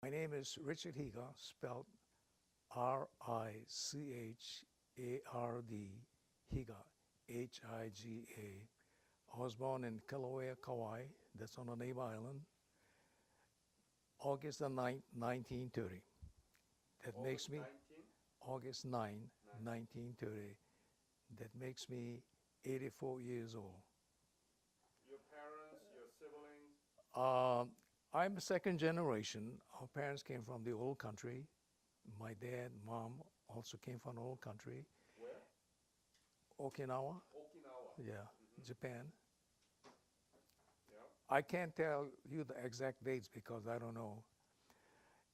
My name is Richard Higa, spelled Richard, Higa, Higa. I was born in Kilauea, Kauai, that's on a neighbor island, August the 9th, 1930. That makes August me 19? August 9, 9. 1930. That makes me 84 years old. Your parents, your siblings? Um, I'm a second generation. Our parents came from the old country. My dad, mom also came from the old country. Where? Okinawa, Okinawa. yeah, Japan. Yeah. I can't tell you the exact dates because I don't know.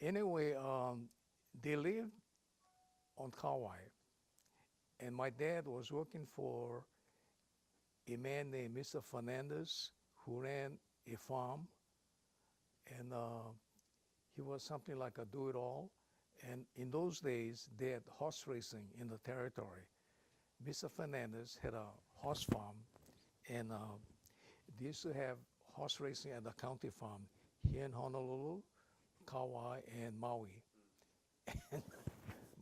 Anyway, they lived on Kauai, and my dad was working for a man named Mr. Fernandez who ran a farm, and he was something like a do-it-all. And in those days, they had horse racing in the territory. Mr. Fernandez had a horse farm, and they used to have horse racing at the county farm here in Honolulu, Kauai, and Maui. And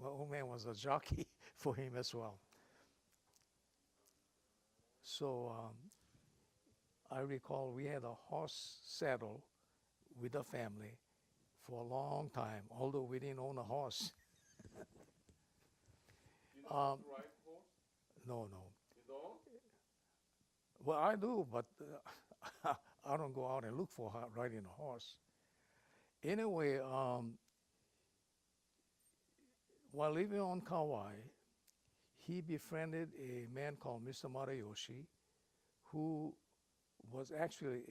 my old man was a jockey for him as well. So I recall we had a horse saddle with the family for a long time, although we didn't own a horse. You know how Um, to ride horse? no, no. You don't? Well, I do, but I don't go out and look for riding a horse. Anyway, while living on Kauai, he befriended a man called Mr. Marayoshi, who was actually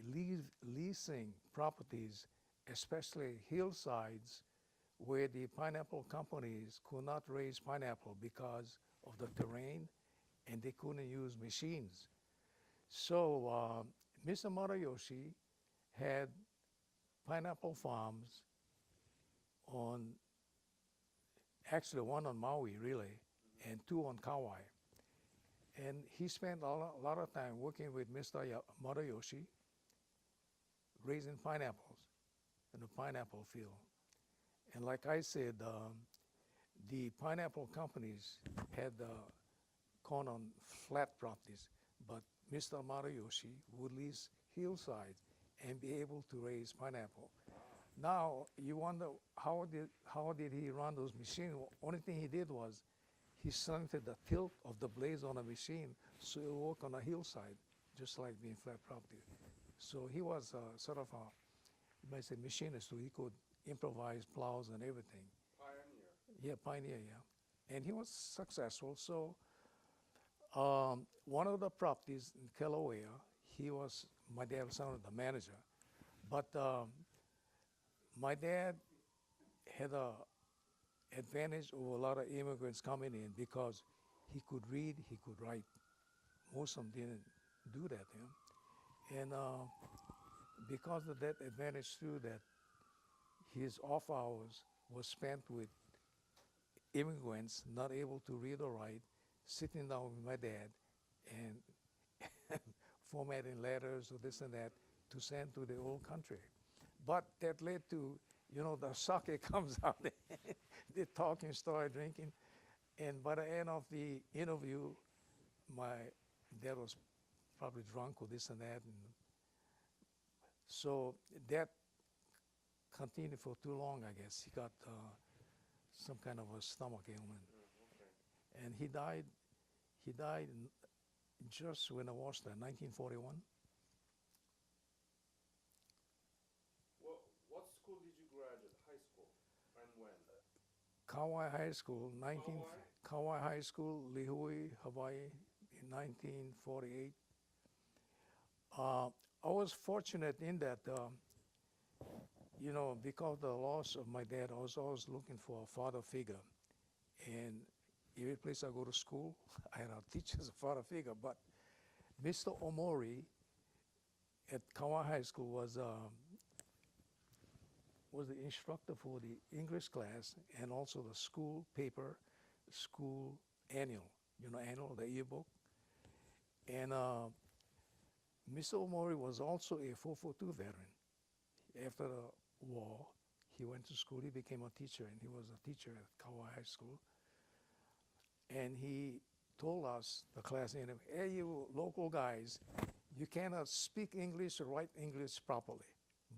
leasing properties, especially hillsides, where the pineapple companies could not raise pineapple because of the terrain and they couldn't use machines. So Mr. Marayoshi had pineapple farms on, actually one on Maui really, and two on Kauai. And he spent a lot of time working with Mr. Marayoshi, raising pineapples in the pineapple field. And like I said, the pineapple companies had corn on flat properties, but Mr. Marayoshi would lease hillsides and be able to raise pineapple. Now you wonder how did he run those machines? Only thing he did was he selected the tilt of the blades on a machine so it would work on a hillside, just like being flat property. So he was sort of a, you might say, machinist, so he could improvise plows and everything. Pioneer. Yeah, pioneer, yeah. And he was successful. So one of the properties in Kilauea, my dad was the manager. But my dad had a advantage over a lot of immigrants coming in because he could read, he could write. Most of them didn't do that, you know. And because of that advantage too, that his off hours was spent with immigrants not able to read or write, sitting down with my dad and formatting letters or this and that to send to the old country. But that led to, the sake comes out, they talk and start drinking. And by the end of the interview, my dad was probably drunk or this and that. And so that continued for too long, I guess. He got some kind of a stomach ailment. Okay. And he died just when I was there, 1941. Well, what school did you graduate? High school? And when? Kauai High School, Hawaii? Kauai High School, Lihue, Hawaii, in 1948. I was fortunate in that, because of the loss of my dad, I was always looking for a father figure. And every place I go to school, I had a teacher as a father figure. But Mr. Omori at Kauai High School was the instructor for the English class and also the school paper, school annual, annual, the yearbook. And Mr. Omori was also a 442 veteran. After the war, He went to school. He became a teacher, and he was a teacher at Kauai High School. And he told us, the class, hey, you local guys, you cannot speak English or write English properly.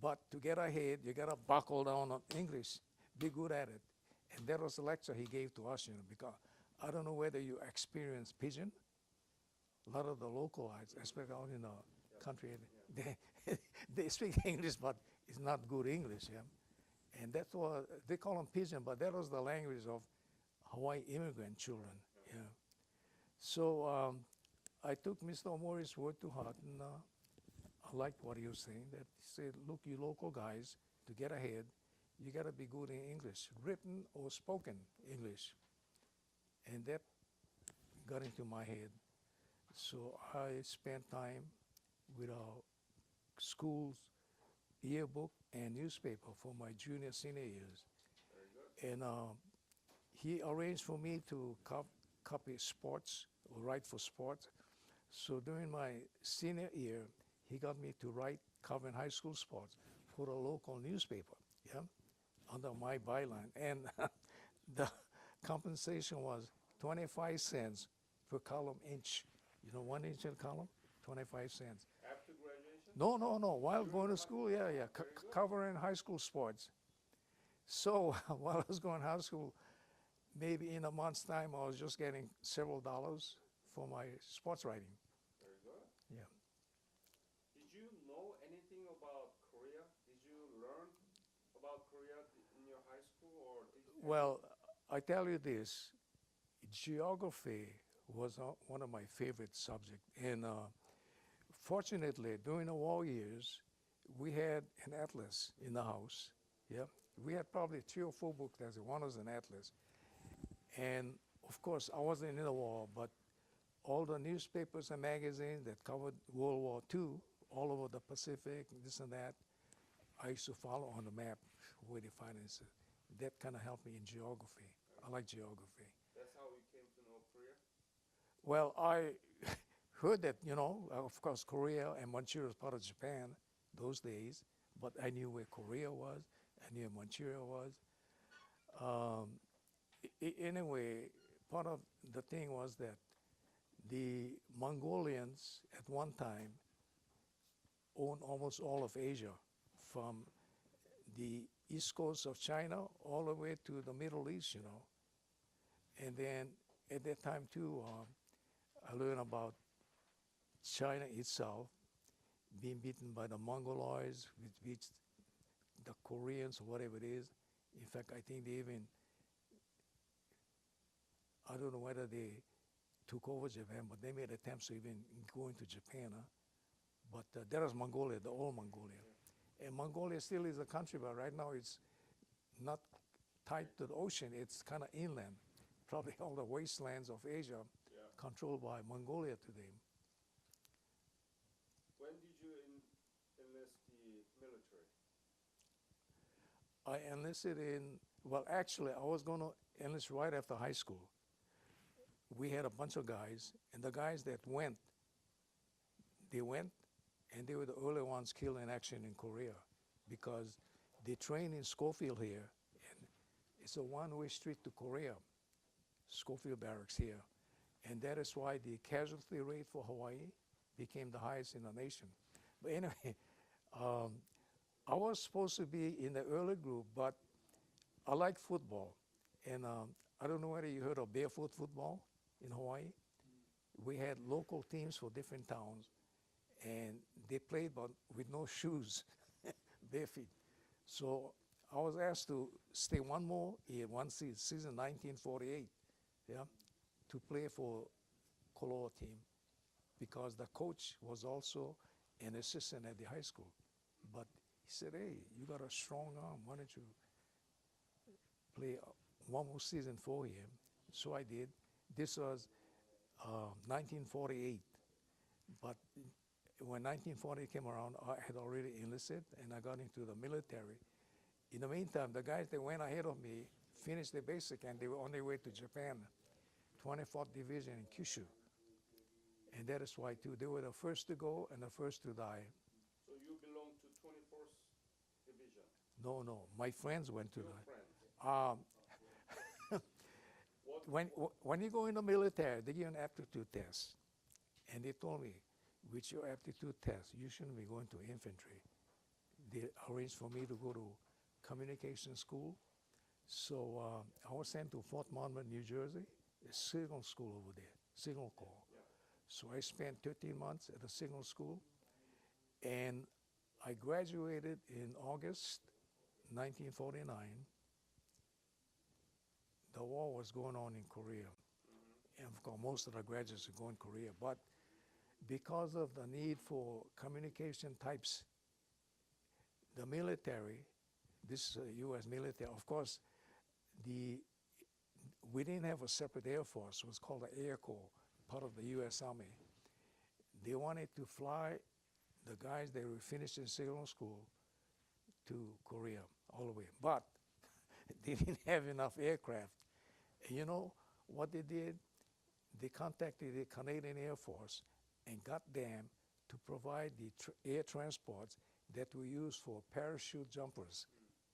But to get ahead, you gotta buckle down on English, be good at it. And that was the lecture he gave to us, because I don't know whether you experience pidgin. A lot of the localites, especially out in the country, they speak English, but it's not good English, yeah. And that's what they call them pidgin, but that was the language of Hawaii immigrant children, yeah. So I took Mr. Omori's word to heart, and I liked what he was saying. That he said, look, you local guys, to get ahead, you got to be good in English, written or spoken English. And that got into my head. So I spent time with our school's yearbook and newspaper for my junior, senior years. Very good. And he arranged for me to copy sports or write for sports. So during my senior year, he got me to write covering high school sports for a local newspaper, yeah, under my byline. And the compensation was 25 cents per column inch. 1 inch in column, 25 cents. After graduation? No. While During going to high school, yeah. Very good. Covering high school sports. So while I was going to high school, maybe in a month's time, I was just getting several dollars for my sports writing. Very good. Yeah. Did you know anything about Korea? Did you learn about Korea in your high school, or did you? Well, I tell you this, geography was one of my favorite subjects. And fortunately, during the war years, we had an atlas in the house. Yeah, we had probably 3 or 4 books. One was an atlas. And of course, I wasn't in the war, but all the newspapers and magazines that covered World War II, all over the Pacific, this and that, I used to follow on the map where they finance it. That kind of helped me in geography. I like geography. That's how you came to know Korea? Well, I heard that, of course, Korea and Manchuria was part of Japan those days, but I knew where Korea was, I knew where Manchuria was. Anyway, part of the thing was that the Mongolians at one time owned almost all of Asia, from the east coast of China all the way to the Middle East, And then at that time too, I learned about China itself being beaten by the Mongoloids, which beats the Koreans or whatever it is. In fact, I think they even, I don't know whether they took over Japan, but they made attempts to even go into Japan. But that was Mongolia, the old Mongolia. Yeah. And Mongolia still is a country, but right now it's not tied to the ocean. It's kind of inland. Probably all the wastelands of Asia controlled by Mongolia today. When did you enlist the military? I enlisted well, actually, I was going to enlist right after high school. We had a bunch of guys, and the guys that went, and they were the early ones killed in action in Korea, because they trained in Schofield here, and it's a one-way street to Korea, Schofield Barracks here. And that is why the casualty rate for Hawaii became the highest in the nation. But anyway, I was supposed to be in the early group, but I like football. And I don't know whether you heard of barefoot football in Hawaii. We had local teams for different towns, and they played but with no shoes, bare feet. So I was asked to stay one more year, season 1948, yeah, to play for Koloa team, because the coach was also an assistant at the high school. But he said, hey, you got a strong arm, why don't you play one more season for him? So I did. This was 1948, but when 1940 came around, I had already enlisted and I got into the military. In the meantime, the guys that went ahead of me finished their basic and they were on their way to Japan, 24th Division in Kyushu. And that is why too, they were the first to go and the first to die. So you belong to 24th Division? No, no. My friends went to Your the. friends. Um, What? when you go in the military, they give an aptitude test, and they told me, with your aptitude test, you shouldn't be going to infantry. They arranged for me to go to communication school. So I was sent to Fort Monmouth, New Jersey, a signal school over there, signal corps. Yeah. So I spent 13 months at a signal school, and I graduated in August 1949. The war was going on in Korea, and of course, most of the graduates were going to Korea. But because of the need for communication types, the military, this U.S. military, of course, the we didn't have a separate air force. It was called the Air Corps, part of the U.S. Army. They wanted to fly the guys that were finished in signal school to Korea all the way, but they didn't have enough aircraft. And you know what they did? They contacted the Canadian Air Force and got them to provide the air transports that we use for parachute jumpers,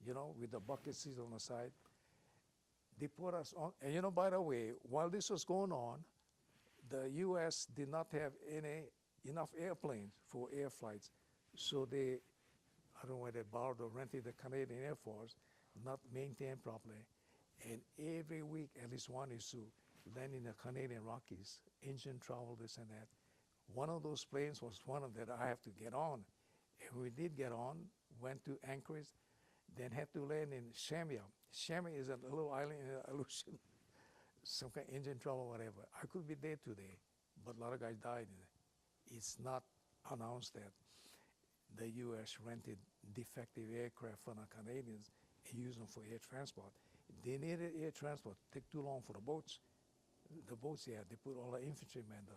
you know, with the bucket seats on the side. They put us on, and you know, by the way, while this was going on, the U.S. did not have enough airplanes for air flights, so they, I don't know whether they borrowed or rented the Canadian Air Force, not maintained properly, and every week at least one issue land in the Canadian Rockies, engine trouble, this and that. One of those planes was one of that I have to get on, and we did get on, went to Anchorage, then had to land in Shamia. Shamia is a little island in the Aleutian, some kind of engine trouble, whatever. I could be dead today, but a lot of guys died in it. It's not announced that the U.S. rented defective aircraft from the Canadians and used them for air transport. They needed air transport. Take too long for the boats. The boats, yeah, they put all the infantrymen, the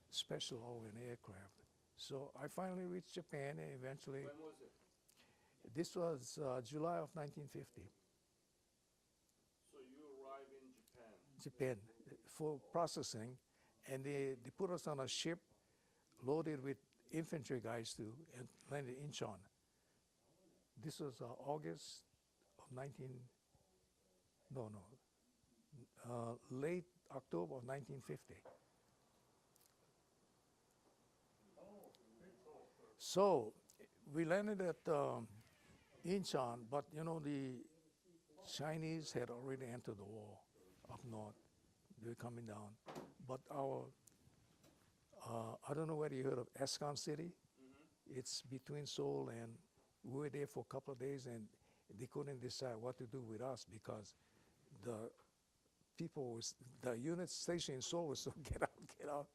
special all in aircraft. So I finally reached Japan, and eventually, When was it? this was July of 1950. So you arrived in Japan. Japan for processing, and they put us on a ship loaded with infantry guys too, and landed in Incheon. This was August of 19, no, no, late October of 1950. So we landed at Incheon, but you know, the Chinese had already entered the war up north. They were coming down. But I don't know whether you heard of Escon City. It's between Seoul, and we were there for a couple of days, and they couldn't decide what to do with us because the the unit station in Seoul was so get out, get out.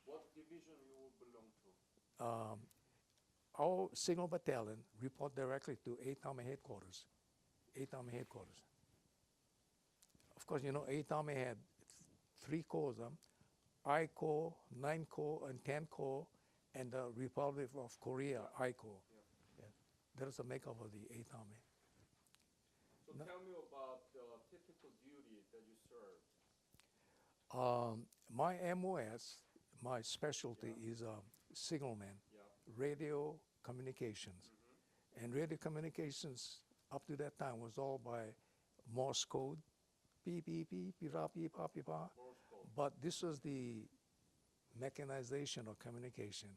What division you would belong to? Our signal battalion report directly to 8th Army headquarters. 8th Army headquarters. Of course, you know, 8th Army had 3 corps, I Corps, 9 Corps, and 10 Corps, and the Republic of Korea, I Corps. Yeah. Yeah. That is the makeup of the 8th Army. So No. tell me about the typical duty that you served. My MOS, my specialty is signalman, Yeah. radio communications. And radio communications up to that time was all by Morse code, beep, beep, beep, beep, beep, beep, beep, beep. Morse code. But this was the mechanization of communication.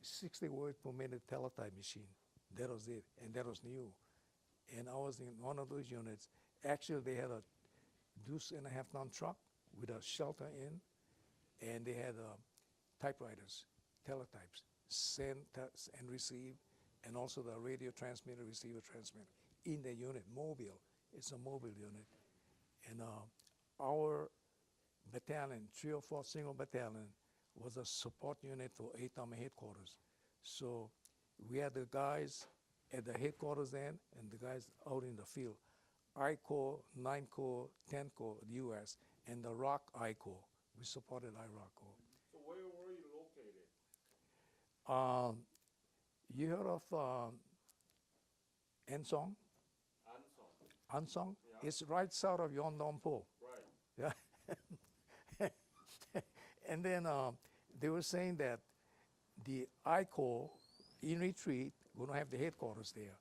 60 words per minute teletype machine. That was it, and that was new. And I was in one of those units. Actually, they had a deuce-and-a-half-ton truck with a shelter in, and they had typewriters, teletypes, send and receive, and also the radio transmitter, receiver, transmitter in the unit, mobile. It's a mobile unit. And our battalion, 304 Single Battalion, was a support unit for 8th Army headquarters. So we had the guys at the headquarters end and the guys out in the field. I Corps, 9 Corps, 10 Corps, the U.S., and the ROC I Corps. We supported IROC Corps. So where were you located? You heard of Ansong? Anson. Ansong? Yeah. It's right south of Yeondeonpo. Right. Yeah. And then they were saying that the I Corps in retreat going to have the headquarters there.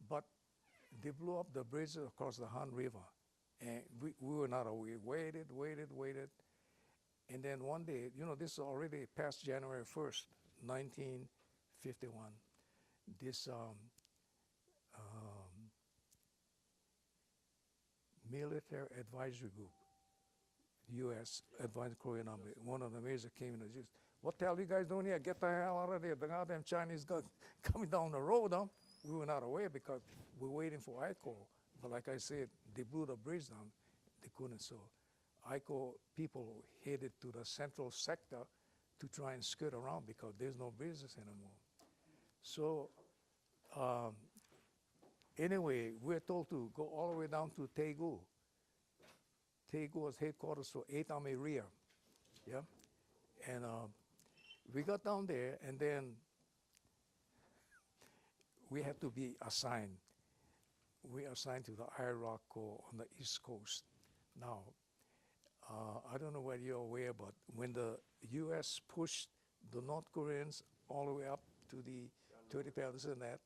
But they blew up the bridges across the Han River. And we were not aware. Waited. And then one day, this is already past January 1st, 1951. This military advisory group, U.S. Advanced Korean Army, one of the major came in and just, what the hell are you guys doing here? Get the hell out of there. The goddamn Chinese got coming down the road, huh? We were not aware because we were waiting for ICO. But like I said, they blew the bridge down. They couldn't. So ICO people headed to the central sector to try and skirt around because there's no bridges anymore. So anyway, we're told to go all the way down to Daegu. Daegu was headquarters for 8th Army Rear. Yeah? And we got down there, and then we had to be assigned. We assigned to the Iraq Corps on the East Coast. Now, I don't know whether you're aware, but when the U.S. pushed the North Koreans all the way up to the 30,000 and that,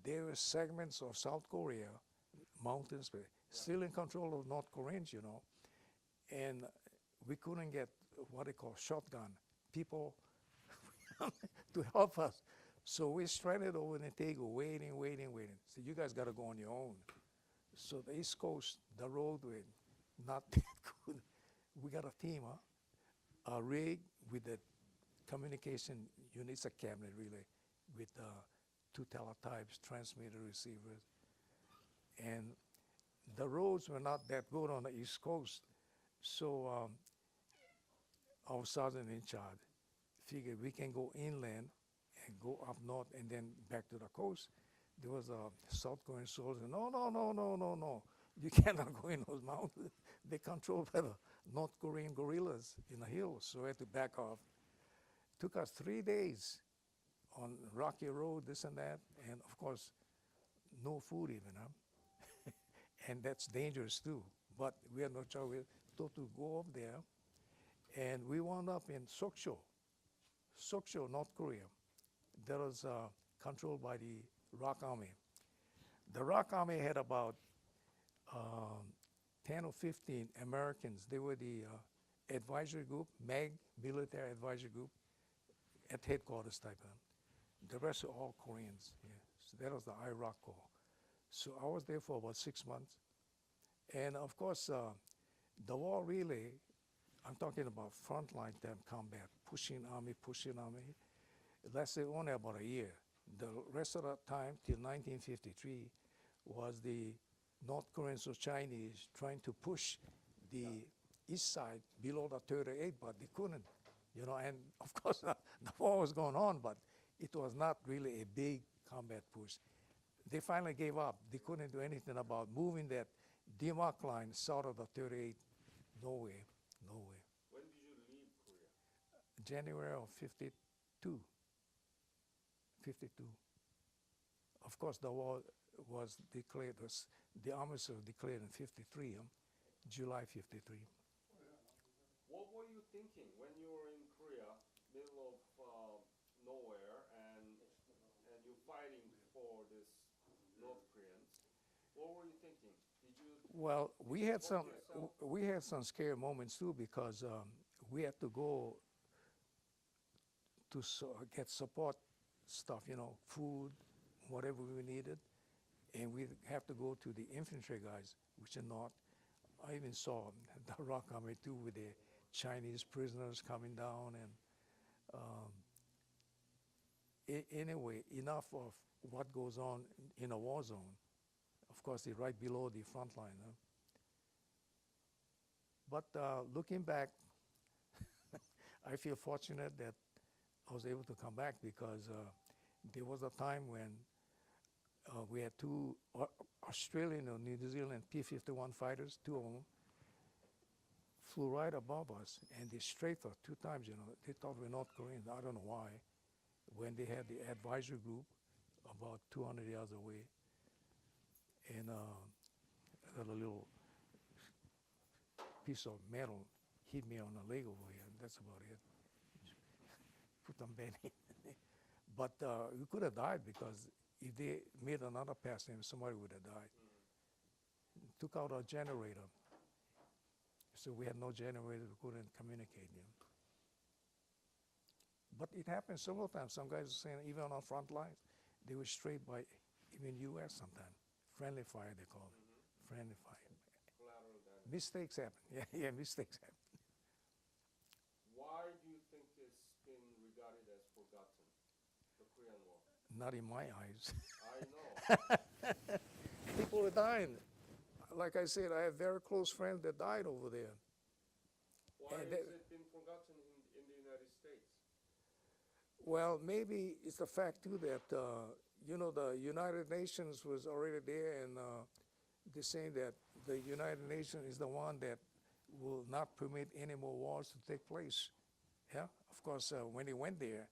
there were segments of South Korea, mountains, still in control of North Koreans, and we couldn't get what they call shotgun people to help us. So we stranded over in Daegu, waiting. So you guys got to go on your own. So the East Coast, the roadway, not that good. We got a team, a rig with the communication units, a cabinet really, with two teletypes, transmitter receivers. And the roads were not that good on the East Coast. So our sergeant in charge figured we can go inland and go up north and then back to the coast. There was a South Korean soldier. No. You cannot go in those mountains. They're controlled by the North Korean guerrillas in the hills. So we had to back off. Took us 3 days on rocky road, this and that. And of course, no food even, huh? And that's dangerous too. But we had no choice. We were told to go up there. And we wound up in Sokcho, North Korea. That was controlled by the ROK Army. The ROK Army had about 10 or 15 Americans. They were the advisory group, MAG, Military Advisory Group, at headquarters type of. The rest are all Koreans. Yeah. So that was the Iraq Corps. So I was there for about 6 months. And of course, the war really, I'm talking about frontline type combat, pushing army, it lasted only about a year. The rest of the time, till 1953, was the North Koreans or Chinese trying to push the east side below the 38, but they couldn't, and of course the war was going on, but it was not really a big combat push. They finally gave up. They couldn't do anything about moving that demarc line south of the 38. No way. When did you leave Korea? January of 52. Of course, the war was declared, the armistice was declared in 53, July 53. What were you thinking when you were in Korea, middle of nowhere, and you're fighting for this North Koreans? What were you thinking? Did you? Well, we had support some yourself? we had some scary moments too because we had to go to get support stuff, food, whatever we needed, and we have to go to the infantry guys, which are not. I even saw the ROK Army too with the Chinese prisoners coming down, and anyway, enough of what goes on in a war zone. Of course, they're right below the front line. Huh? But looking back, I feel fortunate that I was able to come back because there was a time when we had two Australian or New Zealand P-51 fighters, two of them, flew right above us, and they strafed us 2 times, They thought we were North Koreans. I don't know why. When they had the advisory group about 200 yards away, and a little piece of metal hit me on the leg over here. That's about it. Put them band-aid. But we could have died because if they made another pass, then somebody would have died. took out our generator. So we had no generator, we couldn't communicate. But it happened several times. Some guys are saying even on front lines, they were strayed by even U.S. sometimes. Friendly fire, they call it. Friendly fire. Collateral damage. Mistakes happen. Yeah, mistakes happen. Why do you think it's been regarded as forgotten, the Korean War? Not in my eyes. I know. People are dying. Like I said, I have very close friends that died over there. Why And has it been forgotten in the United States? Well, maybe it's the fact too that the United Nations was already there, and they're saying that the United Nations is the one that will not permit any more wars to take place. Yeah, of course, when they went there,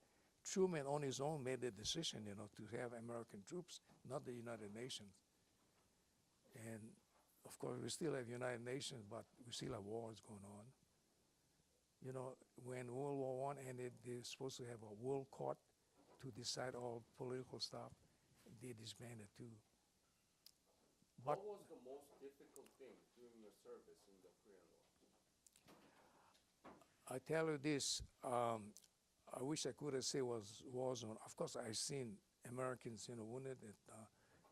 Truman on his own made the decision, to have American troops, not the United Nations. And of course, we still have United Nations, but we still have wars going on. When World War I ended, they were supposed to have a world court to decide all political stuff. They disbanded too. But What was the most difficult thing during your service in the Korean War? I tell you this, I wish I could have said was war zone. Of course, I've seen Americans, wounded at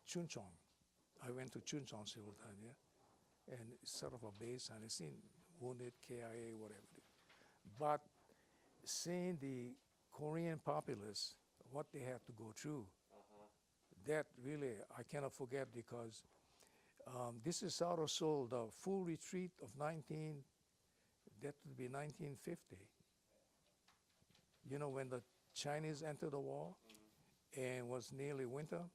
Chuncheon. I went to Chuncheon several times, yeah, and it's sort of a base, and I've seen wounded, KIA, whatever. But seeing the Korean populace, what they have to go through, that really I cannot forget, because this is out of Seoul, the full retreat of that would be 1950. When the Chinese entered the war and was nearly winter,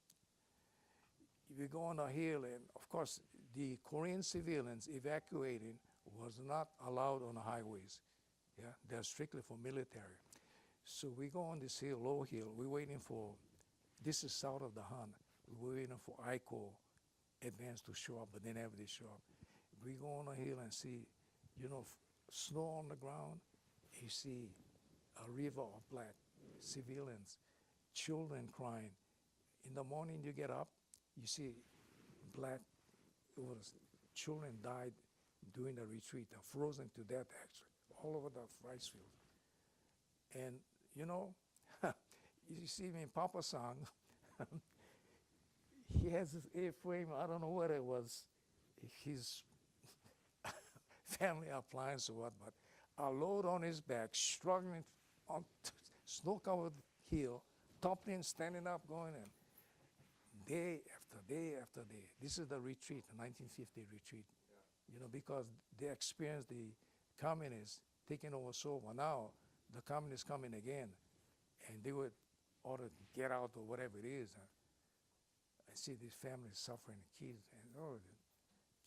we go on a hill, and of course the Korean civilians evacuating was not allowed on the highways. Yeah, they're strictly for military. So we go on this hill, low hill. We're waiting for, this is south of the Han. We're waiting for ICO advance to show up, but they never did show up. We go on a hill and see, snow on the ground. You see a river of black civilians, children crying. In the morning you get up, you see black children died during the retreat, frozen to death actually, all over the rice field. And you see me in Papa Sang, he has this airframe, I don't know what it was, his family appliance or what, but a load on his back, struggling on snow-covered hill, toppling, standing up, going in. Day after day after day. This is the retreat, the 1950 retreat. Yeah. Because they experienced the communists taking over Seoul. Now the communists coming again, and they would order to get out or whatever it is. I see these families suffering, kids, and the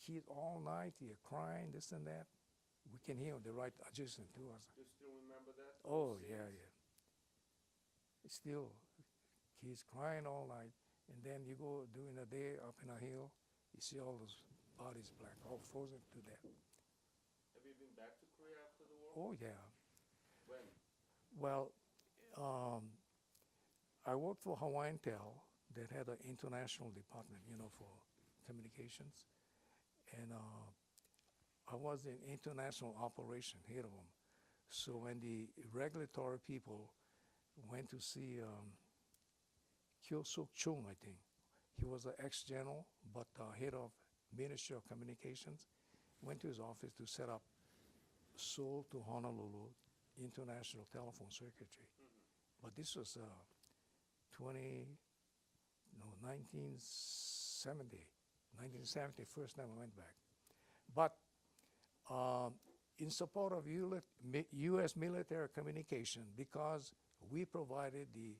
kids all night, they're crying, this and that. We can hear them, they write adjacent to us. Do you still remember that? Oh, yeah. It's still kids crying all night. And then you go during the day up in a hill, you see all those bodies black, all frozen to death. Have you been back to Korea after the war? Oh, yeah. When? Well, I worked for Hawaiian Tel that had an international department, for communications. And I was in international operation, head of them. So when the regulatory people went to see Kyo Suk Chung, I think. He was an ex-general, but head of Ministry of Communications. Went to his office to set up Seoul to Honolulu international telephone circuitry. But this was 1970, first time I went back. But in support of U.S. military communication, because we provided the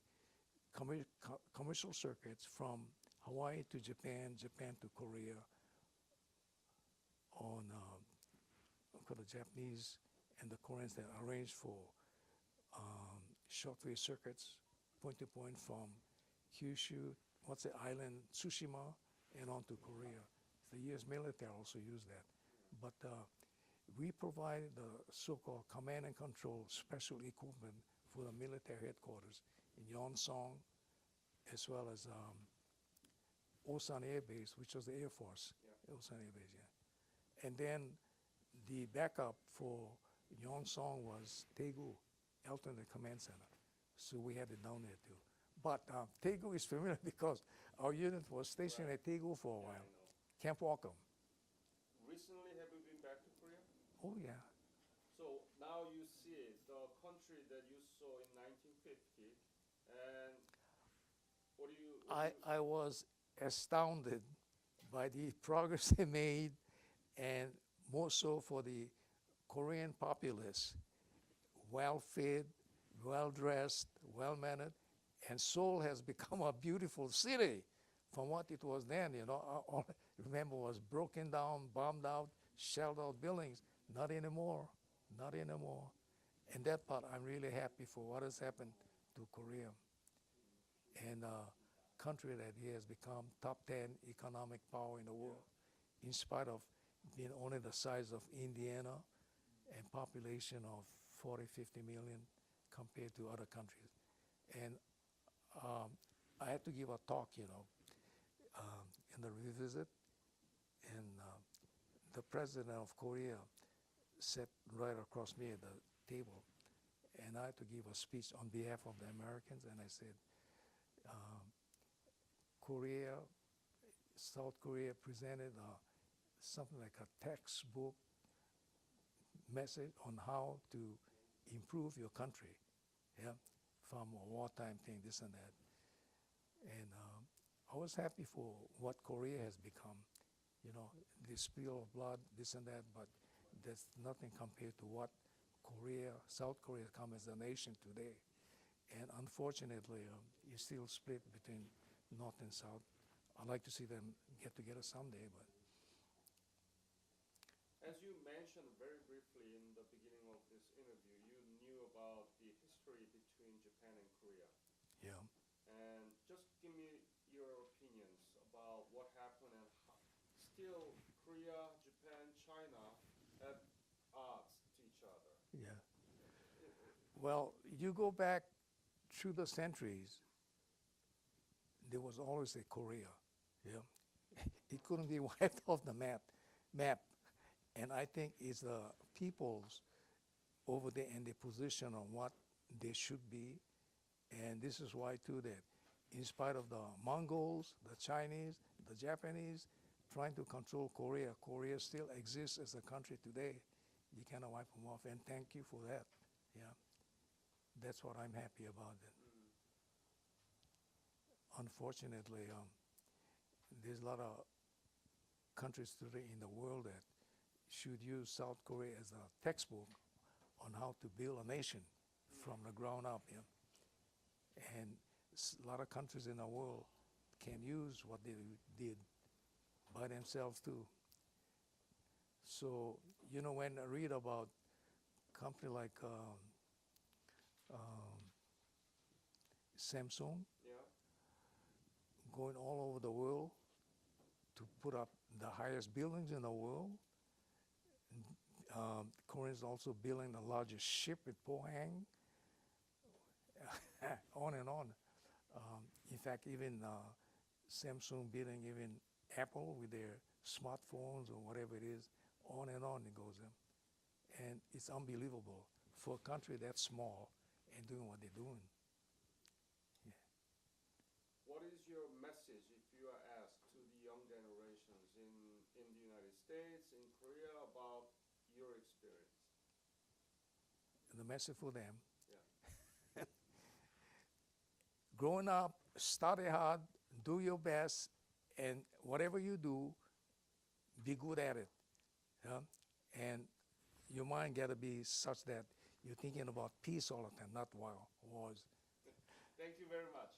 commercial circuits from Hawaii to Japan, Japan to Korea, on for the Japanese and the Koreans that arranged for shortwave circuits, point to point from Kyushu, what's the island, Tsushima, and on to Korea. The U.S. military also used that. But we provided the so-called command and control special equipment for the military headquarters in Yeonsong, as well as Osan Air Base, which was the Air Force. Yeah. Ulsan Air Base, yeah. And then the backup for Yonsong was Daegu, Alternate Command Center. So we had it down there too. But Daegu is familiar because our unit was stationed Right. at Daegu for a Yeah, I while, know. Camp Walkham. Recently, have you been back to Korea? Oh yeah, So now you see the country that you saw in 1950, and I was astounded by the progress they made, and more so for the Korean populace, well fed, well dressed, well mannered, and Seoul has become a beautiful city from what it was then. You know, all I remember was broken down, bombed out, shelled out buildings. Not anymore, not anymore. And that part, I'm really happy for what has happened to Korea, and a country that he has become top 10 economic power in the world, in spite of being only the size of Indiana and population of 40, 50 million compared to other countries. And I had to give a talk, in the revisit, and the president of Korea sat right across me at the table, and I had to give a speech on behalf of the Americans, and I said, Korea, South Korea presented something like a textbook message on how to improve your country, yeah, from a wartime thing, this and that. And I was happy for what Korea has become, the spill of blood, this and that, but that's nothing compared to what South Korea has come as a nation today. And unfortunately, it's still split between North and South. I'd like to see them get together someday, but as you mentioned very briefly in the beginning of this interview, you knew about the history between Japan and Korea. yeah. And just give me your opinions about what happened and how still Korea, Japan, China at odds to each other. Yeah. I- Well, you go back through the centuries, there was always a Korea. Yeah. It couldn't be wiped off the map. And I think it's the peoples over there and their position on what they should be. And this is why too that in spite of the Mongols, the Chinese, the Japanese trying to control Korea, Korea still exists as a country today. You cannot wipe them off. And thank you for that. Yeah. That's what I'm happy about it. Mm. Unfortunately, there's a lot of countries today in the world that should use South Korea as a textbook on how to build a nation from the ground up. Yeah? And a lot of countries in the world can use what they did by themselves too. So, when I read about company like um, Samsung Yeah. going all over the world to put up the highest buildings in the world. Korea is also building the largest ship at Pohang, on and on. In fact, even Samsung building even Apple with their smartphones or whatever it is, on and on it goes. And it's unbelievable for a country that small and doing what they're doing. What is your message if you are asked to the young generations in the United States, in Korea about your experience? And the message for them, Yeah. growing up, study hard, do your best, and whatever you do, be good at it. Yeah? And your mind got to be such that you're thinking about peace all the time, not wars. Thank you very much.